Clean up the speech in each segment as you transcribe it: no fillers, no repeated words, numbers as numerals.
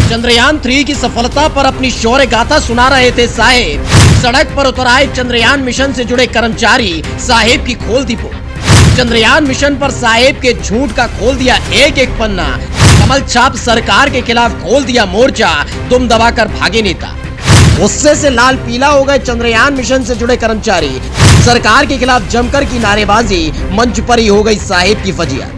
चंद्रयान 3 की सफलता पर अपनी शौर्य गाथा सुना रहे थे साहेब। सड़क पर उतर आए चंद्रयान मिशन से जुड़े कर्मचारी, साहेब की खोल दी पोल। चंद्रयान मिशन पर साहेब के झूठ का खोल दिया एक एक पन्ना। कमल छाप सरकार के खिलाफ खोल दिया मोर्चा, दुम दबाकर भागे नेता। गुस्से से लाल पीला हो गए चंद्रयान मिशन से जुड़े कर्मचारी। सरकार के खिलाफ जमकर की नारेबाजी, मंच पर ही हो गई साहेब की फजिया।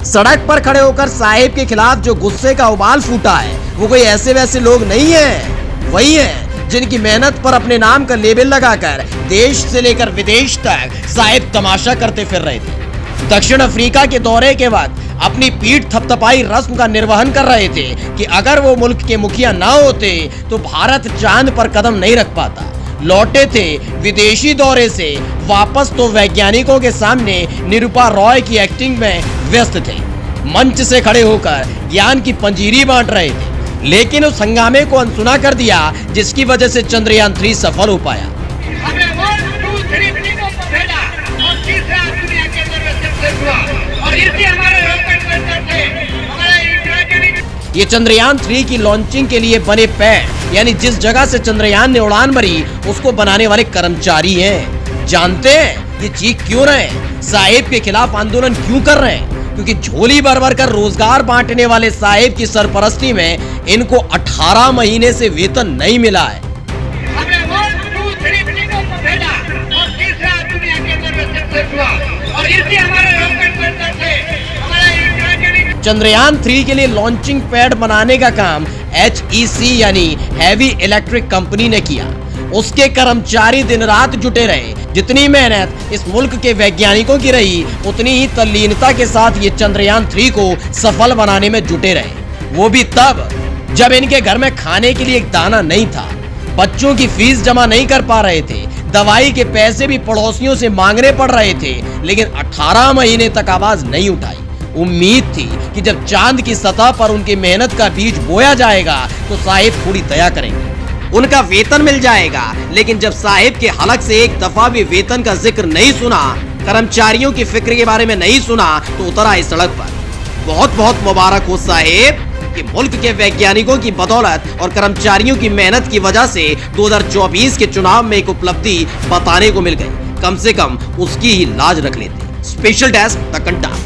सड़क पर खड़े होकर साहेब के खिलाफ जो गुस्से का उबाल फूटा है, वो कोई ऐसे वैसे लोग नहीं है, वही है जिनकी मेहनत पर अपने नाम का लेबल लगाकर देश से लेकर विदेश तक साहेब तमाशा करते फिर रहे थे। दक्षिण अफ्रीका के दौरे के वक्त अपनी पीठ थपथपाई रस्म का निर्वहन कर रहे थे कि अगर वो मुल्क के मुखिया ना होते तो भारत चांद पर कदम नहीं रख पाता। लौटे थे विदेशी दौरे से वापस तो वैज्ञानिकों के सामने निरूपा रॉय की एक्टिंग में व्यस्त थे। मंच से खड़े होकर ज्ञान की पंजीरी बांट रहे थे, लेकिन उस हंगामे को अनसुना कर दिया जिसकी वजह से चंद्रयान 3 सफल हो पाया। ये चंद्रयान 3 की लॉन्चिंग के लिए बने पैड, यानी जिस जगह से चंद्रयान ने उड़ान भरी उसको बनाने वाले कर्मचारी हैं। जानते हैं ये चीख क्यों रहे हैं, साहेब के खिलाफ आंदोलन क्यों कर रहे हैं? क्योंकि झोली भर भर कर रोजगार बांटने वाले साहेब की सरपरस्ती में इनको 18 महीने से वेतन नहीं मिला है। चंद्रयान 3 के लिए लॉन्चिंग पैड बनाने का काम HEC यानी हैवी इलेक्ट्रिक कंपनी ने किया। उसके कर्मचारी दिन रात जुटे रहे। जितनी मेहनत इस मुल्क के वैज्ञानिकों की रही, उतनी ही तल्लीनता के साथ ये चंद्रयान 3 को सफल बनाने में जुटे रहे। वो भी तब जब इनके घर में खाने के लिए एक दाना नहीं था, बच्चों की फीस जमा नहीं कर पा रहे थे, दवाई के पैसे भी पड़ोसियों से मांगने पड़ रहे थे, लेकिन 18 महीने तक आवाज नहीं उठाई। उम्मीद थी कि जब चांद की सतह पर उनकी मेहनत का बीज बोया जाएगा तो साहेब थोड़ी दया करेंगे, उनका वेतन मिल जाएगा। लेकिन जब साहेब के हलक से एक दफा भी वेतन का जिक्र नहीं सुना, कर्मचारियों की फिक्र के बारे में नहीं सुना, तो उतर आए सड़क पर। बहुत बहुत मुबारक हो साहेब कि मुल्क के वैज्ञानिकों की बदौलत और कर्मचारियों की मेहनत की वजह से 2024 के चुनाव में एक उपलब्धि बताने को मिल गई। कम से कम उसकी ही लाज रख लेते। Special desk the कंटा।